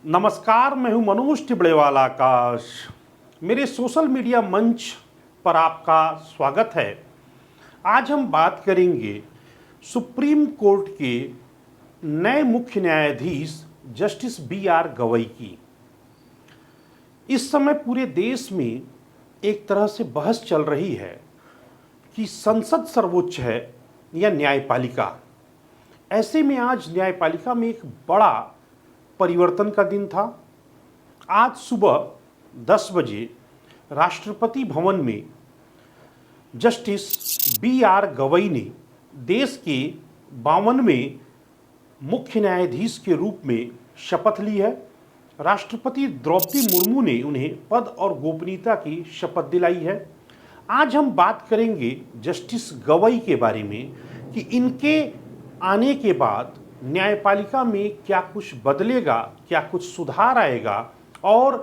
नमस्कार, मैं हूं मनोज टिबड़ेवाल आकाश। मेरे सोशल मीडिया मंच पर आपका स्वागत है। आज हम बात करेंगे सुप्रीम कोर्ट के नए मुख्य न्यायाधीश जस्टिस बी.आर. गवई की। इस समय पूरे देश में एक तरह से बहस चल रही है कि संसद सर्वोच्च है या न्यायपालिका। ऐसे में आज न्यायपालिका में एक बड़ा परिवर्तन का दिन था। आज सुबह 10 बजे राष्ट्रपति भवन में जस्टिस बी.आर. गवई ने देश के 52वें मुख्य न्यायाधीश के रूप में शपथ ली है। राष्ट्रपति द्रौपदी मुर्मू ने उन्हें पद और गोपनीयता की शपथ दिलाई है। आज हम बात करेंगे जस्टिस गवई के बारे में कि इनके आने के बाद न्यायपालिका में क्या कुछ बदलेगा, क्या कुछ सुधार आएगा और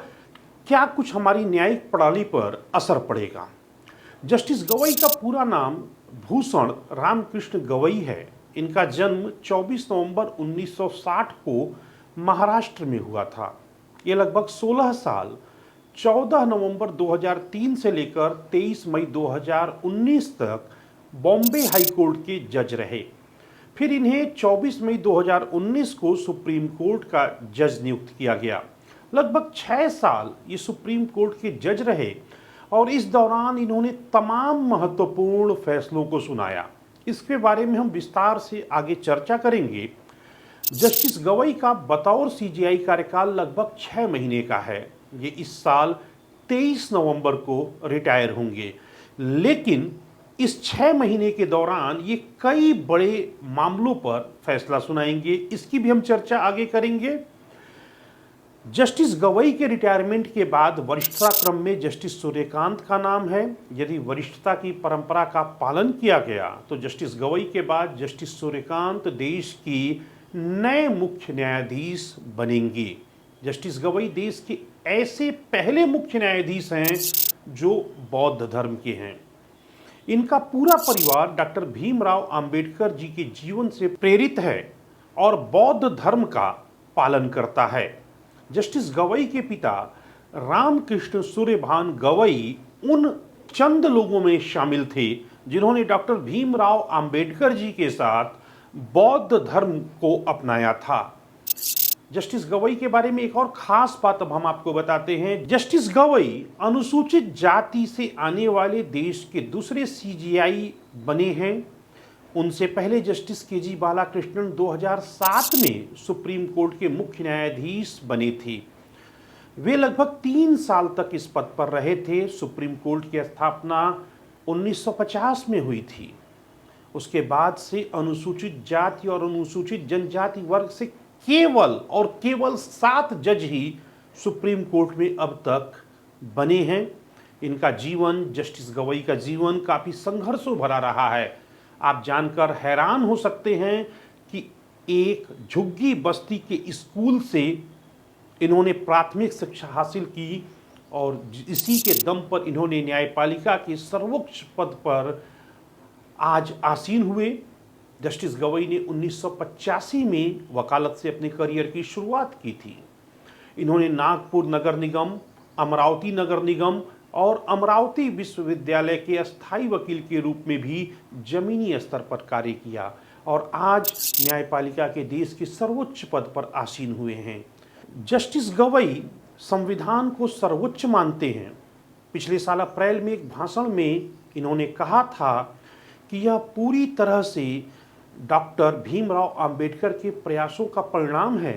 क्या कुछ हमारी न्यायिक प्रणाली पर असर पड़ेगा। जस्टिस गवई का पूरा नाम भूषण रामकृष्ण गवई है। इनका जन्म 24 नवंबर 1960 को महाराष्ट्र में हुआ था। ये लगभग 16 साल 14 नवंबर 2003 से लेकर 23 मई 2019 तक बॉम्बे हाईकोर्ट के जज रहे। फिर इन्हें 24 मई 2019 को सुप्रीम कोर्ट का जज नियुक्त किया गया। लगभग 6 साल ये सुप्रीम कोर्ट के जज रहे और इस दौरान इन्होंने तमाम महत्वपूर्ण फैसलों को सुनाया। इसके बारे में हम विस्तार से आगे चर्चा करेंगे। जस्टिस गवई का बतौर सीजेआई कार्यकाल लगभग 6 महीने का है। ये इस साल 23 नवंबर को रिटायर होंगे, लेकिन इस 6 महीने के दौरान ये कई बड़े मामलों पर फैसला सुनाएंगे। इसकी भी हम चर्चा आगे करेंगे। जस्टिस गवई के रिटायरमेंट के बाद वरिष्ठता क्रम में जस्टिस सूर्यकांत का नाम है। यदि वरिष्ठता की परंपरा का पालन किया गया तो जस्टिस गवई के बाद जस्टिस सूर्यकांत देश की नए मुख्य न्यायाधीश बनेंगे। जस्टिस गवई देश के ऐसे पहले मुख्य न्यायाधीश हैं जो बौद्ध धर्म के हैं। इनका पूरा परिवार डॉक्टर भीमराव अंबेडकर जी के जीवन से प्रेरित है और बौद्ध धर्म का पालन करता है। जस्टिस गवई के पिता रामकृष्ण सूर्यभान गवई उन चंद लोगों में शामिल थे जिन्होंने डॉक्टर भीमराव अंबेडकर जी के साथ बौद्ध धर्म को अपनाया था। जस्टिस गवई के बारे में एक और खास बात अब हम आपको बताते हैं। जस्टिस गवई अनुसूचित जाति से आने वाले देश के दूसरे सीजेआई बने हैं। उनसे पहले जस्टिस के.जी. बालाकृष्णन 2007 में सुप्रीम कोर्ट के मुख्य न्यायाधीश बने थे। वे लगभग 3 साल तक इस पद पर रहे थे। सुप्रीम कोर्ट की स्थापना 1950 में हुई थी। उसके बाद से अनुसूचित जाति और अनुसूचित जनजाति वर्ग से केवल 7 जज ही सुप्रीम कोर्ट में अब तक बने हैं। इनका जीवन, जस्टिस गवई का जीवन काफ़ी संघर्षों भरा रहा है। आप जानकर हैरान हो सकते हैं कि एक झुग्गी बस्ती के स्कूल से इन्होंने प्राथमिक शिक्षा हासिल की और इसी के दम पर इन्होंने न्यायपालिका के सर्वोच्च पद पर आज आसीन हुए। जस्टिस गवई ने 1985 में वकालत से अपने करियर की शुरुआत की थी। इन्होंने नागपुर नगर निगम, अमरावती नगर निगम और अमरावती विश्वविद्यालय के अस्थायी वकील के रूप में भी जमीनी स्तर पर कार्य किया और आज न्यायपालिका के देश के सर्वोच्च पद पर आसीन हुए हैं। जस्टिस गवई संविधान को सर्वोच्च मानते हैं। पिछले साल अप्रैल में एक भाषण में इन्होंने कहा था कि यह पूरी तरह से डॉक्टर भीमराव अंबेडकर के प्रयासों का परिणाम है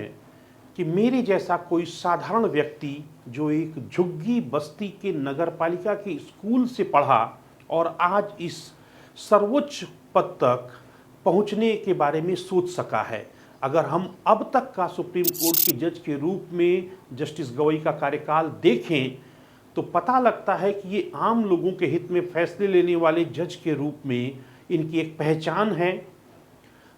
कि मेरे जैसा कोई साधारण व्यक्ति जो एक झुग्गी बस्ती के नगरपालिका के स्कूल से पढ़ा और आज इस सर्वोच्च पद तक पहुंचने के बारे में सोच सका है। अगर हम अब तक का सुप्रीम कोर्ट के जज के रूप में जस्टिस गवई का कार्यकाल देखें तो पता लगता है कि ये आम लोगों के हित में फैसले लेने वाले जज के रूप में इनकी एक पहचान है।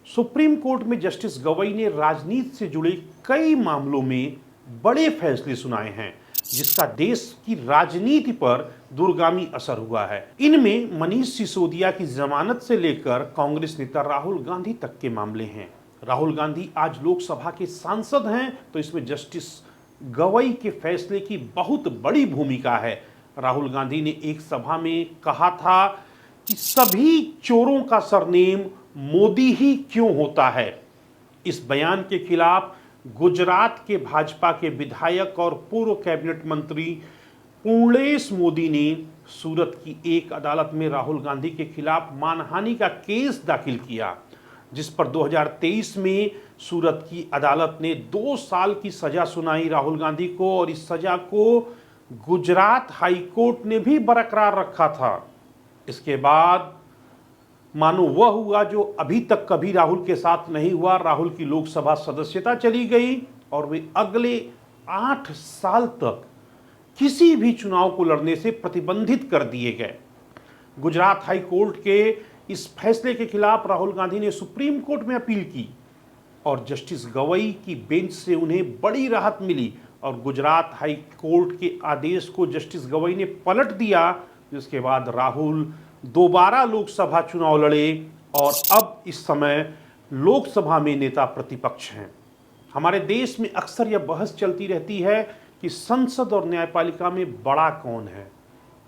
सुप्रीम कोर्ट में जस्टिस गवई ने राजनीति से जुड़े कई मामलों में बड़े फैसले सुनाए हैं जिसका देश की राजनीति पर दूरगामी असर हुआ है। इनमें मनीष सिसोदिया की जमानत से लेकर कांग्रेस नेता राहुल गांधी तक के मामले हैं। राहुल गांधी आज लोकसभा के सांसद हैं तो इसमें जस्टिस गवई के फैसले की बहुत बड़ी भूमिका है। राहुल गांधी ने एक सभा में कहा था कि सभी चोरों का सरनेम मोदी ही क्यों होता है। इस बयान के खिलाफ गुजरात के भाजपा के विधायक और पूर्व कैबिनेट मंत्री पूर्णेश मोदी ने सूरत की एक अदालत में राहुल गांधी के खिलाफ मानहानि का केस दाखिल किया, जिस पर 2023 में सूरत की अदालत ने 2 साल की सजा सुनाई राहुल गांधी को, और इस सजा को गुजरात हाई कोर्ट ने भी बरकरार रखा था। इसके बाद मानो वह हुआ जो अभी तक कभी राहुल के साथ नहीं हुआ। राहुल की लोकसभा सदस्यता चली गई और वे अगले 8 साल तक किसी भी चुनाव को लड़ने से प्रतिबंधित कर दिए गए। गुजरात हाई कोर्ट के इस फैसले के खिलाफ राहुल गांधी ने सुप्रीम कोर्ट में अपील की और जस्टिस गवई की बेंच से उन्हें बड़ी राहत मिली, और गुजरात हाई कोर्ट के आदेश को जस्टिस गवई ने पलट दिया, जिसके बाद राहुल दोबारा लोकसभा चुनाव लड़े और अब इस समय लोकसभा में नेता प्रतिपक्ष हैं। हमारे देश में अक्सर यह बहस चलती रहती है कि संसद और न्यायपालिका में बड़ा कौन है।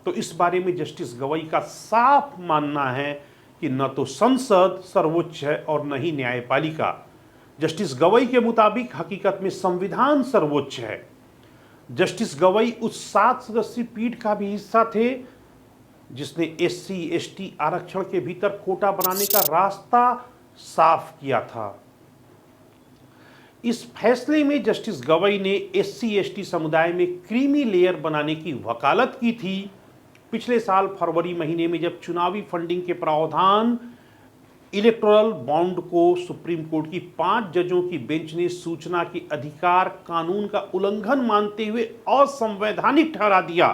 तो इस बारे में जस्टिस गवई का साफ मानना है कि न तो संसद सर्वोच्च है और न ही न्यायपालिका। जस्टिस गवई के मुताबिक हकीकत में संविधान सर्वोच्च है। जस्टिस गवई उस 7 सदस्यीय पीठ का भी हिस्सा थे जिसने SC/ST आरक्षण के भीतर कोटा बनाने का रास्ता साफ किया था। इस फैसले में जस्टिस गवई ने SC/ST समुदाय में क्रीमी लेयर बनाने की वकालत की थी। पिछले साल फरवरी महीने में जब चुनावी फंडिंग के प्रावधान इलेक्टोरल बॉन्ड को सुप्रीम कोर्ट की 5 जजों की बेंच ने सूचना के अधिकार कानून का उल्लंघन मानते हुए असंवैधानिक ठहरा दिया,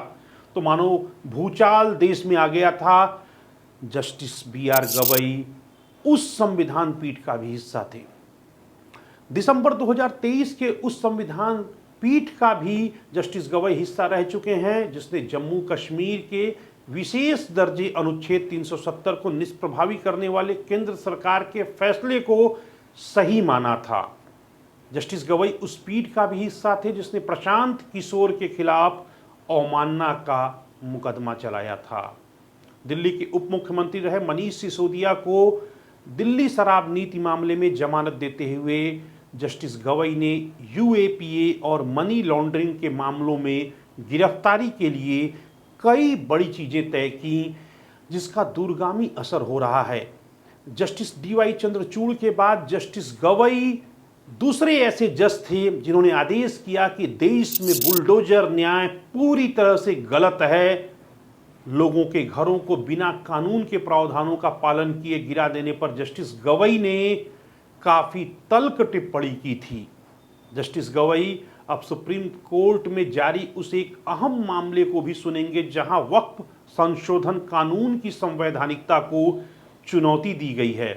तो मानो भूचाल देश में आ गया था। जस्टिस BR गवई उस संविधान पीठ का भी हिस्सा थे। दिसंबर 2023 के उस संविधान पीठ का भी जस्टिस गवई हिस्सा रह चुके हैं, जिसने जम्मू कश्मीर के विशेष दर्जे अनुच्छेद 370 को निष्प्रभावी करने वाले केंद्र सरकार के फैसले को सही माना था। जस्टिस गवई उस पीठ का भी हिस्सा थे जिसने प्रशांत किशोर के खिलाफ अवमानना का मुकदमा चलाया था। दिल्ली के उप मुख्यमंत्री रहे मनीष सिसोदिया को दिल्ली शराब नीति मामले में जमानत देते हुए जस्टिस गवई ने UAPA और मनी लॉन्ड्रिंग के मामलों में गिरफ्तारी के लिए कई बड़ी चीज़ें तय की, जिसका दूरगामी असर हो रहा है। जस्टिस DY चंद्रचूड़ के बाद जस्टिस गवई दूसरे ऐसे जज थे जिन्होंने आदेश किया कि देश में बुलडोजर न्याय पूरी तरह से गलत है। लोगों के घरों को बिना कानून के प्रावधानों का पालन किए गिरा देने पर जस्टिस गवई ने काफी तल्ख टिप्पणी की थी। जस्टिस गवई अब सुप्रीम कोर्ट में जारी उस एक अहम मामले को भी सुनेंगे जहां वक्फ संशोधन कानून की संवैधानिकता को चुनौती दी गई है।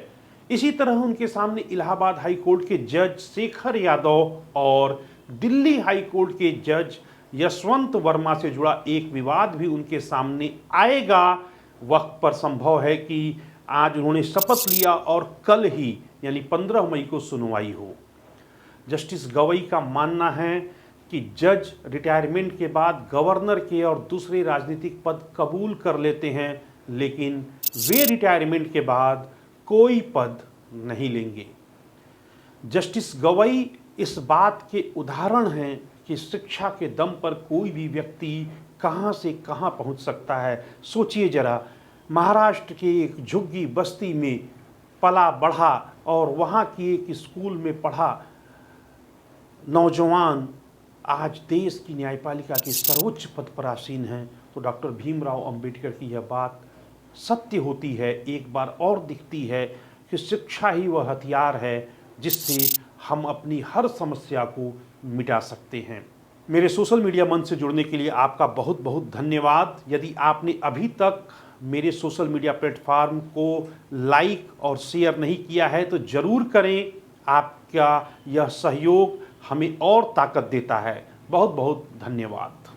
इसी तरह उनके सामने इलाहाबाद हाई कोर्ट के जज शेखर यादव और दिल्ली हाई कोर्ट के जज यशवंत वर्मा से जुड़ा एक विवाद भी उनके सामने आएगा। वक्त पर संभव है कि आज उन्होंने शपथ लिया और कल ही यानी 15 मई को सुनवाई हो। जस्टिस गवई का मानना है कि जज रिटायरमेंट के बाद गवर्नर के और दूसरे राजनीतिक पद कबूल कर लेते हैं, लेकिन वे रिटायरमेंट के बाद कोई पद नहीं लेंगे। जस्टिस गवई इस बात के उदाहरण हैं कि शिक्षा के दम पर कोई भी व्यक्ति कहां से कहां पहुंच सकता है। सोचिए जरा, महाराष्ट्र के एक झुग्गी बस्ती में पला बढ़ा और वहां की एक स्कूल में पढ़ा नौजवान आज देश की न्यायपालिका के सर्वोच्च पद पर आसीन हैं। तो डॉक्टर भीमराव अंबेडकर की यह बात सत्य होती है, एक बार और दिखती है कि शिक्षा ही वह हथियार है जिससे हम अपनी हर समस्या को मिटा सकते हैं। मेरे सोशल मीडिया मंच से जुड़ने के लिए आपका बहुत बहुत धन्यवाद। यदि आपने अभी तक मेरे सोशल मीडिया प्लेटफॉर्म को लाइक और शेयर नहीं किया है तो ज़रूर करें। आपका यह सहयोग हमें और ताकत देता है। बहुत बहुत धन्यवाद।